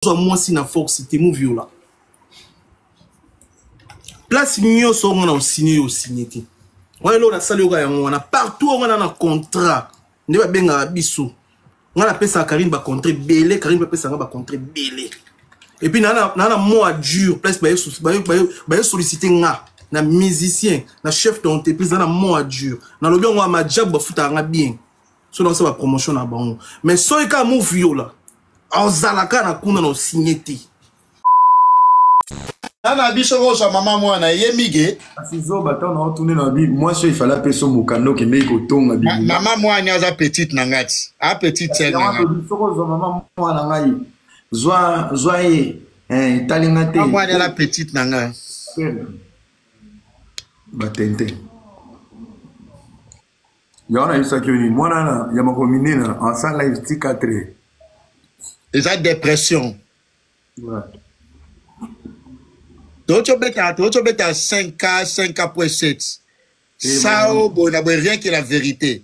moi si na force c'était mon viola. Place mignon so on a signé té. Ouais là la salle on a partout on a un contrat. Ne ba benga biso. On a pesa Karine ba contrat belé, Karine ba pesa ba contrat belé. Et puis na mois dur place ba solliciter nga na musicien, na chef d'entreprise na mois dur. Na lobi on ma job ba futa nga bien. So dans sa promotion na bango. Mais so e ka mon viola. Ozalaka na kuna no signé té. Nana biso sa maman mwana yemige asizo bato na tourner na bi moi il fallait appeler son mukando ke ndeko tonga bi maman mwana za petite nangati a petite celle nangati soko zo maman mwana ngai zwa ye talinga te mwana la petite nanga batente yana isa kioni mwana na ya makomine na en sans live tikatre eza dépression ouais. D'autres bêtes à 5K, 5K.7. Ça, bon, n'a rien que la vérité.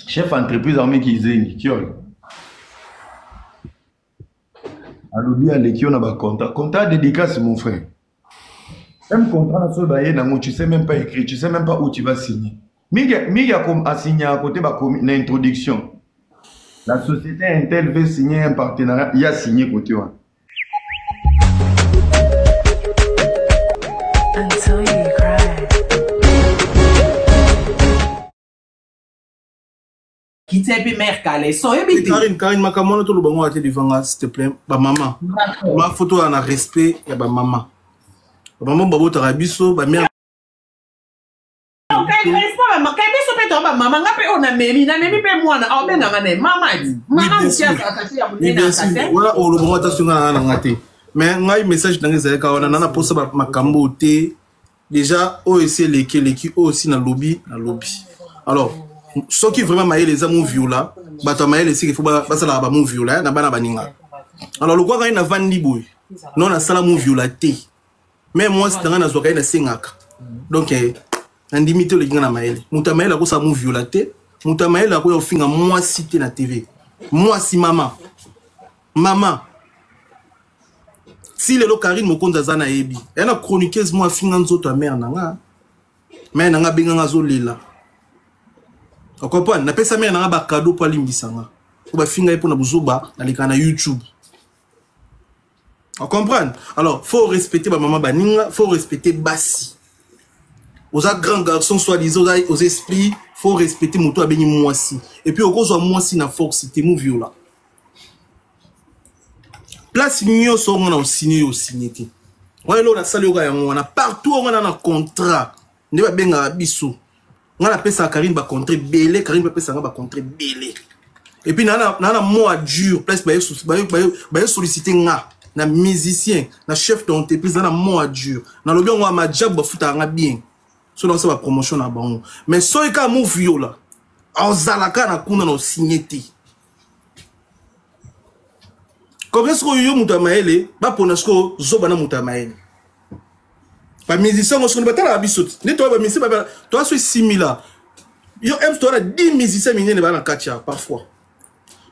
Chef entreprise armée qui zéni, qui ol. Alobi à l'équipe on a un contrat. Contrat dédicace mon frère. Même contrat na so baye nango tu sais même pas écrire, tu sais même pas où tu vas signer. Miga comme a signé à côté ba comme l'introduction. La société Intel veut signer un partenariat, il a signé côté one. Until you cry. Qui t'es bien mère calé, so et Karine makamono to lubango ate devant s'il te plaît, ba maman. Ma photo en respect ya ba maman. Ba maman babo tarabiso ba mère. Maman ngape on a memi na memi pe mwana a benga ngane mama di mama mtia atati ya munena kate wala o lubango atasunga na ngate. Mais ngai message dans les ka wana nana posa ba makambo te déjà o essayer leki aussi na lobby. Alors ce qui vraiment maïe les amours viola bato maïe les qu'il faut ba sala ba mon viola na bana baninga. Alors le quoi quand na vandi boy non na sala mon viola te mais moi c'est dans na zoka na sengaka donc ndimité le ngana maïle muta maïle ko sa mon viola te muta maïle ko yo finga moi cité na TV moi si maman si le Karine Mokonza zana ebi elle a chroniqueuse moi finga nzoto a mère nanga mais nanga benga ngazo lila on comprend na pesa mère nanga ba cadeau pour limbisanga ko ba finga pour na buzoba na likana YouTube on comprend alors faut respecter ba maman baninga faut respecter basi aux grands garçons soi-disant aux esprits faut respecter moto a beni moisi et puis au cause moi si na force c'était mon viola. Place mignon so on a signé té. Ouais là la salle on a partout on a un contrat. Ne ba benga biso. On a pesa Karine ba contrat belé, Karine ba pesa ba contrat belé. Et puis na mois dur, place ba solliciter nga na musicien, na chef d'entreprise na mois dur. Na lobi on ma job ba futa nga bien. So dans sa promotion na bango. Mais so e ka mo viola. Ozalaka na kuna no signé té. Comme est-ce que yo mutamaele ba pona sko zoba na mutamaele ba musicien on se ne batala biso ni to ba musicien ba to so 6000 yo aime to 10 musiciens minene ba na katia parfois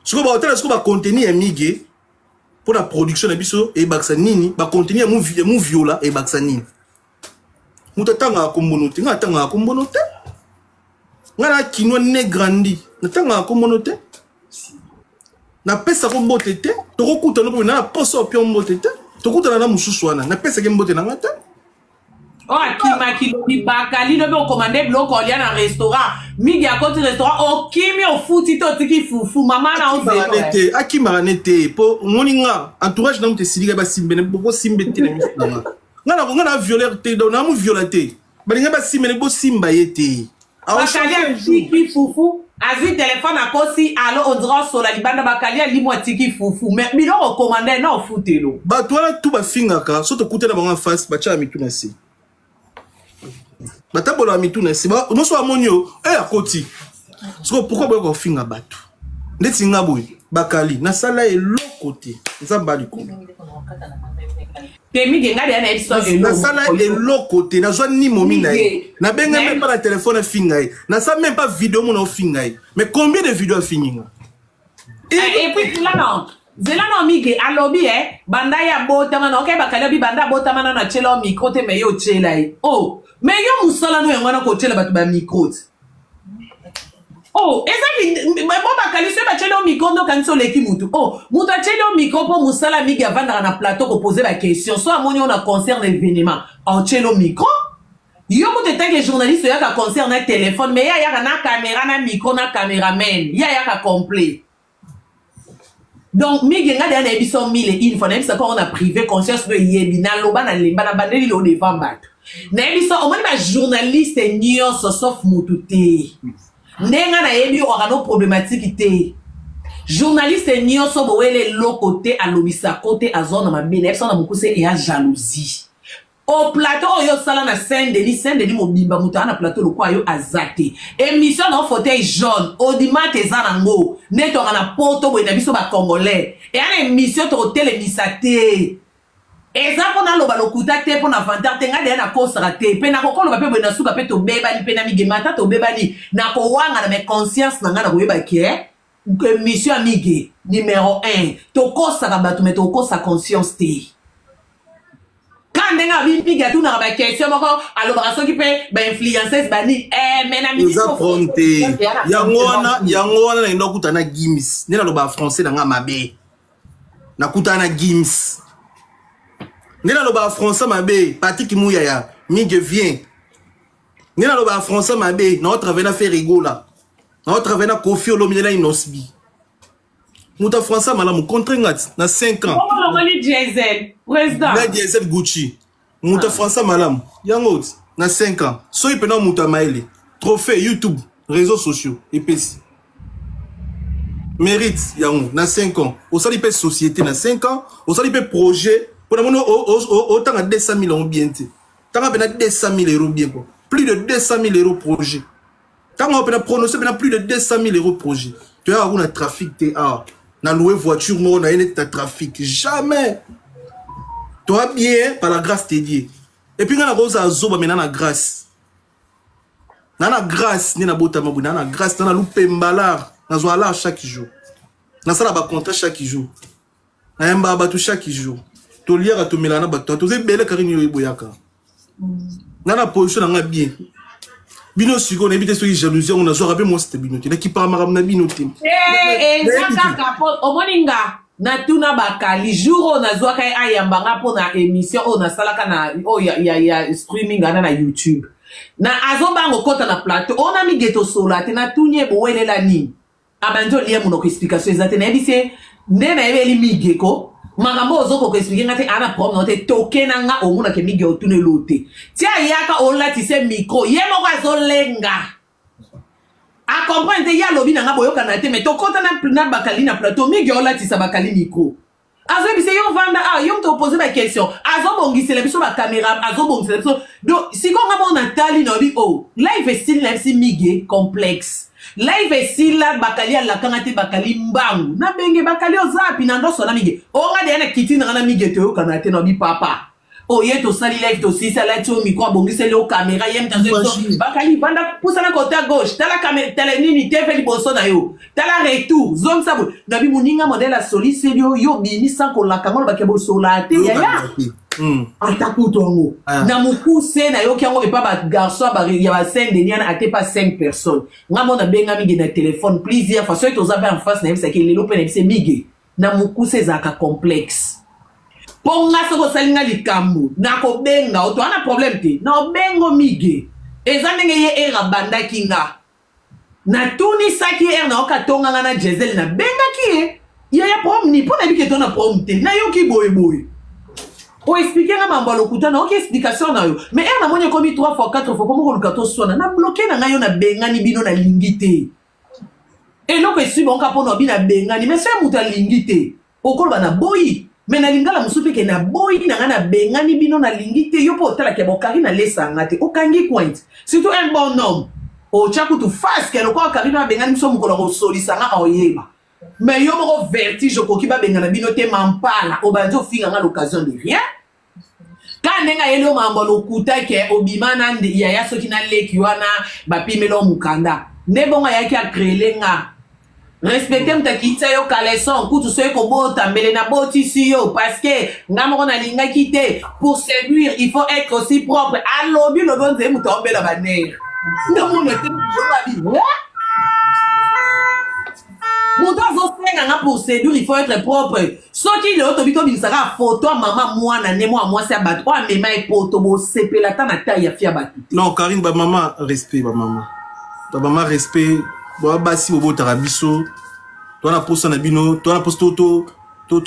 ce que ba hôtel ce que ba contenir amige pour la production na biso e baksa nini ba contenir mu viola e baksa nini mutatanga kombonote ngatanga kombonote ngana kinwa ne grandi natanga kombonote na pesa ko mbote te to ko kuta no na poso opio mbote te to kuta na mususu wana na pesa ke mbote na ngata oh akima kilo bi bakali no be commander bloc olia na restaurant migi a côté restaurant o kimi o futi to tiki fufu mama na o zeko akima nete po moninga entourage na mute siliga ba simbe ne boko simbe te na ngana violer te do na mu violate ba ninga ba simbe ne bo simba yete bakali tiki fufu azi téléphone à kosi allo on dirait sur la libanda bakalia limo tiki fufu mais bino recommander na futelo ba toi tout ba fingaka so to kutela banga face ba cha mituna si ba tabola mituna si ba no so amonio akoti so pourquoi ba ko finga batu ndeti ngabo bakali na sala eloko nzamba likolo Temi genga de na episode na sala eloko te na zwa ni momi na ye na benga même pas la téléphone finga ye na sa même pas vidéo mon finga ye mais combien de vidéos finga Et puis zela no mige alobi banda ya botama na okay bakalobi banda botama na chela micro te me yo chela oh me yo musala no yangwana ko chela batu ba micro oh ezaki bo bakali se ba chela micro no kanso leki mutu oh mutu chela micro po musala mige avanda na plateau ko poser ba question so amoni on a concerne événement en chela micro yo mutu tanke journaliste ya ka concerne téléphone mais ya na caméra na micro na caméraman ya ka complet. Donc, migi nga dana ebiso mille info na ebisa on a privé conscience de yebi na loba na lemba na bandeli lo devant bato. Na ebiso o moni ba journaliste nyonso sauf mutu te. Ndenga na yebi orano problématique te. Journaliste nyonso bo wele lo côté a lobisa côté a zone ma bene ebisa na mukuse e a jalousie. Au plateau yo sala na Saint-Denis mobimba mutu na plateau lo kwa yo azate émission na fauteuil jaune audimat ezanango neto na poto bo na biso ba congolais et ana émission to télémisate eza pona lo balokuta te pona vantar te ngade na kosara te pe na kokolo ba pe bo na suka pe to beba ni pe na migemata to beba ni na ko wanga na me conscience na ngana boyeba ke émission amige numéro 1 to kosara batu me to kosa conscience te. Quand on a vu que tout n'a pas question, alors parce que peut influencer bani mais na nous affronter yangona na ndokuta na gims nela lo ba français na mabe na kutana gims nela lo ba français mabe Patrick Mouyaya mige vient nela lo ba français mabe na travailler na faire rigola na travailler na Kofi Olomide na inosbi muta français malamu contre ngat na 5 ans diesel président na diesel Gucci muta français malamu yango na 5 ans so ipena muta maile trophée YouTube réseaux sociaux epesi mérite yango na 5 ans osali pe société na 5 ans osali pe projet pour na mono autant à 200 000 euros bien te tanga pena 200 000 euros bien quoi plus de 200 000 euros projet tanga pena prononcer pena plus de 200 000 euros projet tu as un trafic te na louer voiture mo na ene ta trafic jamais toi bien par la grâce de Dieu et puis na rosa zoba mena na grâce ni na bota mabu na grâce na lupe mbalar na zo ala chaque jour na sala ba contrat chaque jour na mba ba tout chaque jour to liera to melana ba to ze bele karini yo boyaka na position na bien bino sigo na bité so jalousie on a zo rabé mo c'était bino te na ki pa maram na bino te ezaka kapo omoninga na tuna bakali jour on a zo ka ayambanga po na émission on a salaka na ya streaming na YouTube na azobango kota na plateau on a mi geto solate na tunye bowelela ni abanjo liye munoko explication ezate na bise ndena ebeli migeko makambo ozoko ko expliquer ngate ana problem note tokena nga omuna ke mige otune lote tia yaka olati se micro yemo kwa zolenga a comprendre ya lobi na nga boyoka na te mais tokota na bakali na plateau mige olati sa bakali micro azo bise yo vanda yo mto poser ba question azo bongisele biso ba caméra azo bongisele biso donc si ko ngabo na tali no bi live style na si mige complexe live style la bakali la kangate bakali mbangu na benge bakali ozapi na ndoso na mige nga de na kiti na mige to kana te no bi papa yeto sali live to si sala to micro bongisele o caméra yem tazo bakali banda pousa na côté gauche tala caméra tala nini TV liboso na yo tala retour zone sabu na bi muninga modèle a soli selio yo bini sans ko la kangolo bakebo solate ya atakutongo na mukuse na yo kiango epa ba garçon ba ya ba Saint-Denis na ate pas 5 personnes ngamo na benga mige na téléphone plusieurs fois so to zabe en face na yebisa ke lelo pe na bise mige na mukuse zaka complexe ponga soko salinga likambo na ko benga oto ana problème te na bengo mige ezamenge ye era banda kinga na tuni saki na okatonga na diesel na benga ki ya prom ni pona bike to na prom te na yo ki boy o expliquer na mambo lokuta na ok explication na yo mais na monye komi 3 fois 4 fois comme ko lukato sona na bloquer na yo na benga ni bino na lingité et loko esi bon kapo no bina benga ni mais c'est muta lingité okoloba na boyi mais na lingala musupe ke na boyi na benga ni bino na lingité yo po tala ke bokari na lesanga te okangi point surtout un bon homme o chaku tu face ke loko akari na benga ni so mukolo ko solisanga oyeba mais yo moko vertige koki ba benga na bino te mampala obanzo finga nga l'occasion de rien quand nenga yelo mambo lokuta ke obimana ndi ya soki na leki wana ba pimelo mukanda ne bonga yaki a créer nga respecter mtakitsa yo kaleson kutu soyo kobota mbele na botisi yo parce que ngamoko na linga kité pour séduire il faut être aussi propre alobi lobi nze muto ombela banere ndamu nete babi muto azosenga nga pour séduire il faut être propre soki le oto bito bilisaka photo ya mama mwana ne mwa mwasi ya bato o amema epoto bosepela ta na taille ya fia bato non Karine ba maman respect ba maman respect bo basi bobo tarabiso toi na posa na bino toi na posto toi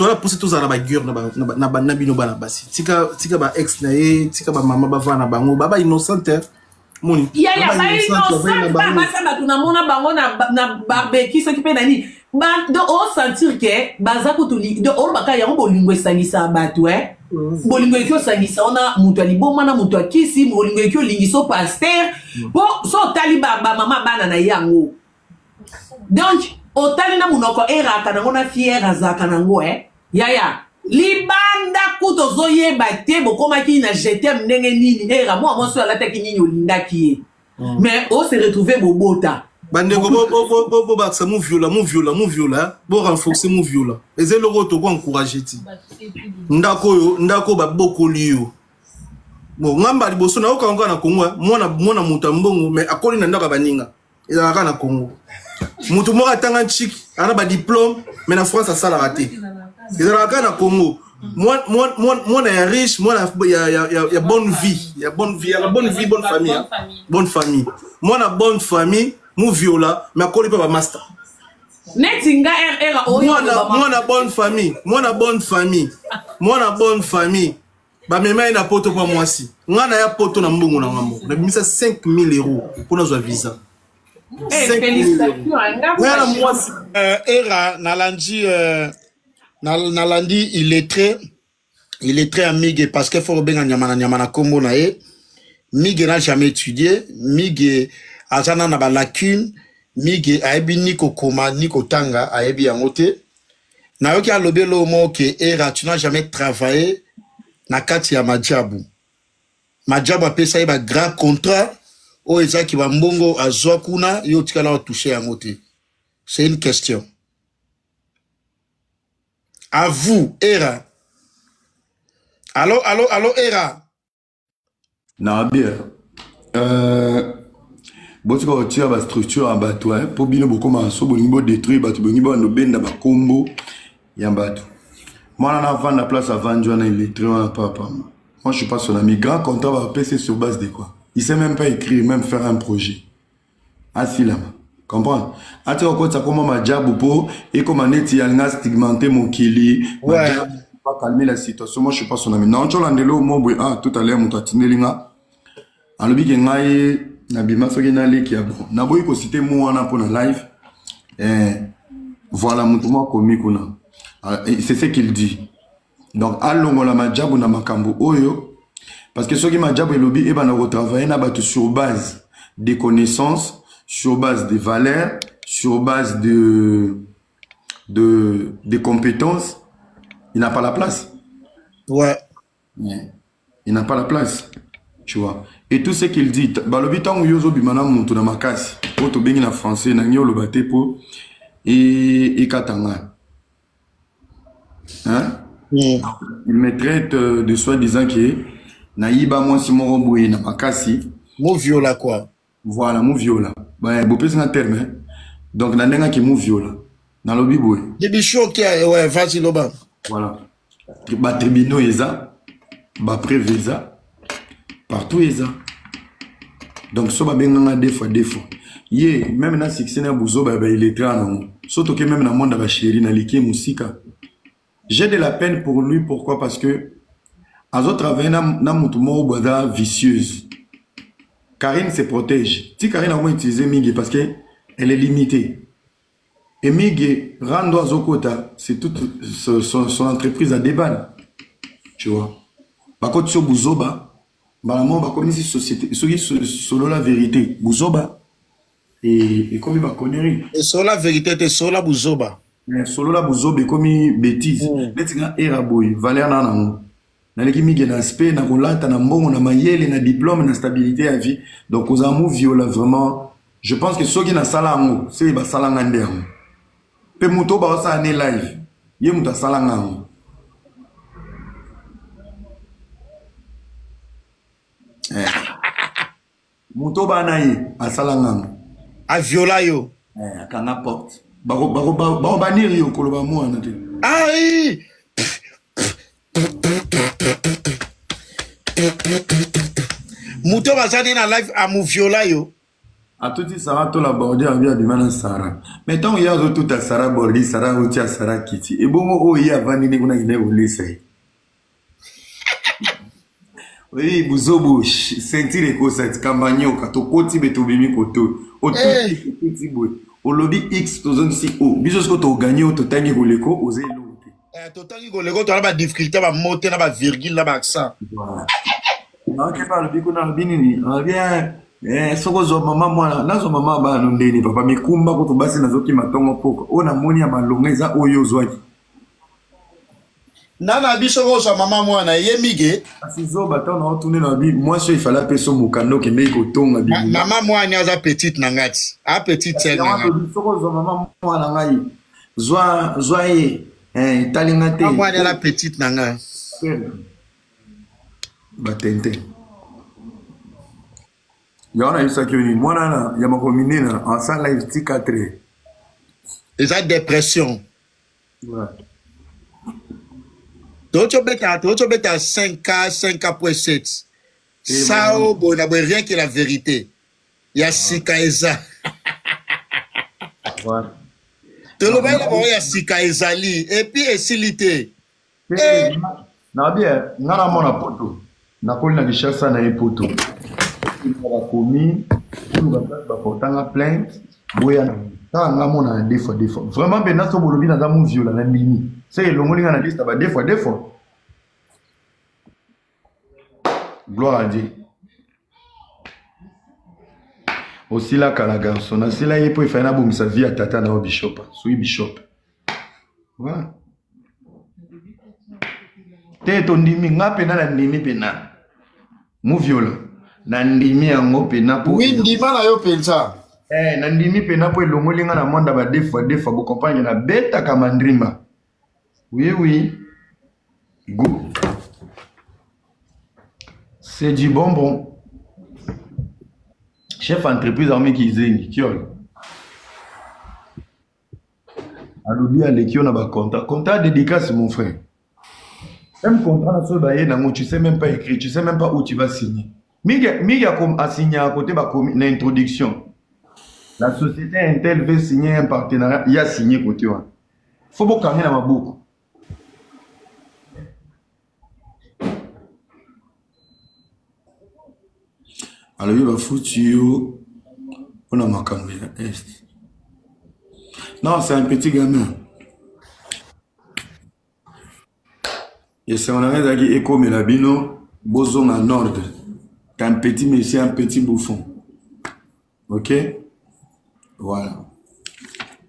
na posa tozala ba gueur na bino bana basi tika ba ex na ye tika ba mama ba vana bango ba innocente moni ya ba innocente ba basa bato na mona bango na barbecue soki pe nani ba do o sentir que baza kutuli do o baka yango bolingo esangisa bato bolingo ekyo sangisa ona mutu aliboma na mutu akisi bolingo ekyo lingiso pasteur po so tali ba mama bana na yango donc otali na munoko eraka nango na fiera zaka nango yaya libanda kuto zoyeba te bokomaki na jetem ndenge nini era moi so alataki nini olindaki ye mais o se retrouver bobota bandeko bo baksa mu viola bo renforcer mu viola eze loko to ko encourager ti ndako ba bokoli yo bo ngamba liboso na okanga na Kongo mwana muta mbongo mais akoli na ndaka baninga ezaka na Kongo mutu moko atanga chiki ana ba diplôme mais na France asala raté ezaka na Congo mwana ya riche mwana ya bonne vie bonne famille mwana bonne famille mu viola mais akoli pa ba master netinga era oyo mwana bonne famille ba mema ina poto pa mwasi ngana ya poto na mbongo na ngambo na bimisa 5000 € pour na visa. Era Nalandi il est très amigue parce qu'il faut bien nyamana kombo na ye Migue n'a jamais étudié Migue azana na ba lacune Migue ayebi niko koma niko tanga ayebi yangote na yoki alobelo mo que Era tu n'as jamais travaillé na kati ya Madjabu apesa ye ba grand contrat o ezaki ba mbongo azwa kuna yo tikala o toucher yangote. C'est une question. À vous, Era. Allô, Era. Non, bien. Bon, tu vas tirer la structure en bateau, pour bien beaucoup de bongo détruire, bateau, bongo no benda ba combo, y en bateau. Moi, on a vendu la place à vendre, on a illettré, on a papa. Moi, je suis pas son ami. Grand contrat va passer sur base de quoi? Il sait même pas écrire, même faire un projet. Assis là. Comprends? Ati okot ça comment ma job pour et comment neti yalnga stigmenter mon kili. Ouais. Pas calmer la situation. Moi je suis pas son ami. Non, tu l'as ndelo mo boy tout à l'heure mon tatinelinga. Alobi ke ngai na bima soki na leki ya bon. Na boy ko citer mo wana pour na live. Voilà mon touma komi kuna. C'est ce qu'il dit. Donc allongo la ma job na makambo oyo parce que soki ma job e lobi e ba na retravailler na batu sur base des connaissances, sur base des valeurs, sur base des compétences, il n'a pas la place. Ouais. Il n'a pas la place. Tu vois. Et tout ce qu'il dit, balobi tango yozo bimana muntu na makasi, oto bengi na français na nyo lobate po et katanga. Hein? Il me traite de soi-disant que naïba moi si mon roboué na makasi. Mon viola quoi? Voilà, mon viola. Bah, vous pouvez un terme. Donc, la nenga qui mon viola. Dans le biboué. Des bichons qui a, ouais, vas-y, loba. Voilà. Bah, tribunaux, eza. Bah, prévisa. Partout, eza. Donc, ça va bien des fois. Yé, même dans succès, na bouzo, bah, il est très en surtout que même dans le monde de la chérie, na liké musika. J'ai de la peine pour lui, pourquoi? Parce que, à autres travail, na moutoumou, bada vicieuse. Karine se protège. Si Karine a moins utilisé Migue parce qu'elle est limitée. Et Migue, Rando Azokota, c'est toute son entreprise à déban. Tu vois. Par contre, sur Bouzoba, bah, comme ici, société, solo la vérité. Bouzoba, et comme il va connaître. Et solo la vérité, c'est solo la Bouzoba. Solo la Bouzoba, comme il bêtise. Let's go, Eraboy, Valère Nanamo. Naleki mige na aspect na kolata na mbongo na mayele na diplôme na stabilité à vie donc aux amours viola vraiment je pense que ceux qui na salango c'est ba salanga ndero Pe muto ba osa ane live. Ye muta sala ngango. Muto ba na ye asala ngango. A viola yo. Akanga porte. Bako banir yo koloba mwana te. Aïe! Muto basani na live amu viola yo. A tout dit Sarah to la bordi a bien demandé Sarah. Mais tant il y a tout à Sarah bordi, Sarah outi à Sarah Kitty. Et bon oh il y a vanini kuna ine olese. Oui, buzobo sentir ko cette campagne au kato koti beto bimi koto. O tout petit boy. O lobby X to zone si o. Biso ko to gagner o to tangi ko leko oser lote. To tangi ko leko to na ba difficulté ba monter na ba virgule na ba accent. Voilà. Non, que pas le bico na binini. On vient soko zo mama mwana nazo mama ba nondeni papa mikumba ko to basi nazoki matongo poko. Ona moni ya balongeza oyo zwaki. Nana biso ko so mama mwana ye mige. Asizo bato na tourner na bi moi il fallait appeler son mukando ke mei ko tonga bi. Mama mwana aza petite na ngati. A petite celle na ngati. Soko zo mama mwana ngai. Zwa ye talinga te. Mama mwana la petite na ngati. Batente. Yana yusa kioni mwana na ya makomine na en sans live T4. Eza dépression. Ouais. Tocho beta 5K, 5K.7. Ça, bon, n'a rien que la vérité. Il y a Sikaeza. Ouais. Tout le monde il y a Sikaezali. Et puis, Esilité. Na bien, ngana mona poto. Na koli na bishasa na poto. Il va commis, tout va portanga plainte. Boya na nga mona des fois. Vraiment ben na so bolobi na za mu viola na mini. C'est le molinga na liste ba des fois. Gloire à Dieu. Aussi là quand la garçon, na c'est là il peut faire na boum sa vie à tata na bishop, sui bishop. Voilà. Te to ndimi nga pena na ndimi pena. Mu viola. Na ndimi yango pena po. Oui, ndima na yo pensa. Na ndimi pena po elongolinga na mwanda ba des fois bo compagne na beta kamandrimba. Oui. Go. C'est du bonbon. Chef entreprise armée qui zengi kiol. Alobi aleki on a ba contrat dédicace mon frère. Même contrat na so ba ye nango tu sais même pas écrire, tu sais même pas où tu vas signer. Miga comme a signé à côté ba comme l'introduction. La société Intel veut signer un partenariat, il a signé côté wa. Faut pas carrer na maboko. Alors il va foutre yo on a makambo ya est. Non, c'est un petit gamin. Et c'est on a dit éco melabino bozon en ordre. T'as un petit monsieur, un petit bouffon. OK? Voilà.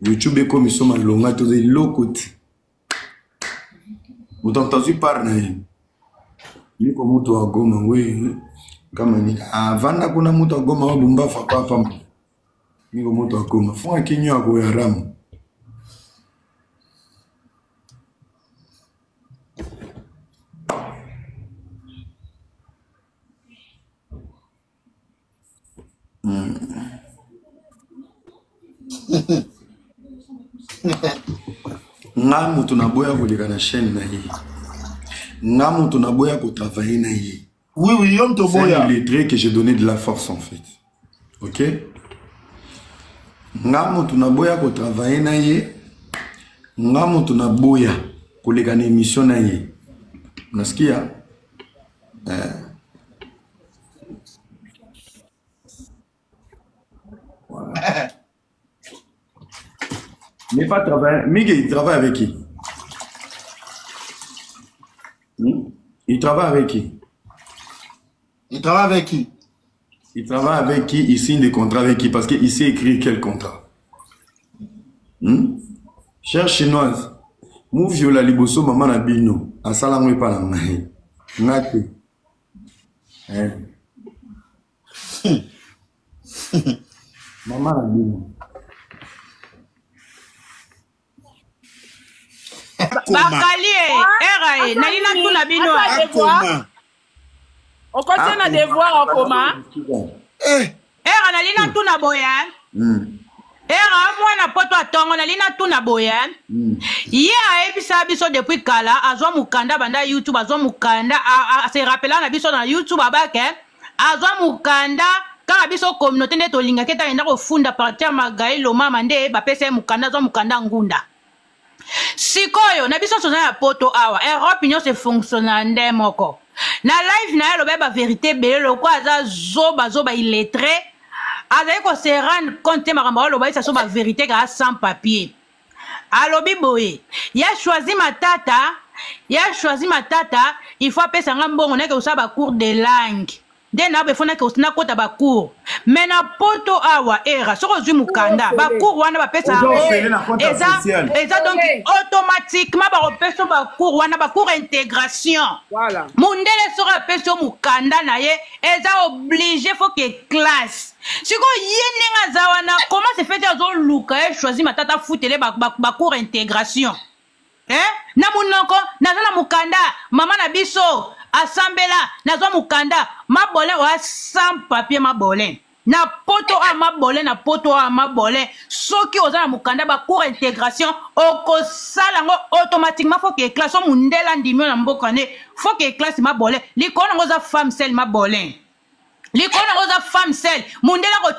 YouTube est comme ils sont longa tous les locotes. Vous t'entendez par naïm. Il comme toi goma oui. Kama ni avanda kuna mtu agoma wabumba fa papa. Niko mtu agoma. Fua kinyo ako ya ramu. Nga mutu naboya koleka na chaîne na ye. Nga mutu naboya ko travailler na ye. Oui, yom to C'est boya. un illettré que j'ai donné de la force en fait. OK? Nga mutu naboya ko travailler na ye. Nga mutu naboya koleka na émission na ye. Unasikia? Voilà. Mais pas travailler. Miguel, il travaille avec qui? Il travaille avec qui? Il travaille avec qui? Il travaille avec qui? Il signe des contrats avec qui? Parce qu'il sait écrire quel contrat. Chère chinoise, mou viola liboso maman na bino. Asala mwe pa na mai. Ngate. Maman na bino. bakali era nalina tuna bino akoma okose na devoir okoma era nalina tuna boya era mwana poto atongo nalina tuna boya ye ayebisa biso depuis kala azwa mukanda banda YouTube azwa mukanda se rappela na biso na YouTube abake azwa mukanda kaka biso communauté nde tolingaki etayenda kofunda partir Magai Loma mande bapesa mukanda azwa mukanda ngunda sikoyo na biso toza ya poto awa Europe nyonso efonctionna nde moko na live na ye lobe ba vérité bele lokwa aza zoba illettré azali ko se rendre compte makambo aloba isa so ba vérité ka sans papier alobi boye ya choisi matata il faut apesa nga mbongo neke osala ba cours de langue nde na befona ke osina kota ba cours mais na poto awa era soko zwi mukanda ba cours wana bapesa eza donc automatiquement ba repesa ba cours wana ba cours intégration Voilà. mundele soko apesa mukanda na ye eza obligé faut que classe siko ye ndenge aza wana comment se fait azoluka ye choisi matata futele ba cours intégration na munoko naza na mukanda mama na biso asambela nazwa mukanda mabole wa sans papier mabole na poto a mabole soki oza na mukanda ba cours intégration okosala ngo automatiquement faut que classe mundela ndimio na mboka ne faut que classe mabole likona ngoza femme seule mabole likona ngoza femme seule mundela ko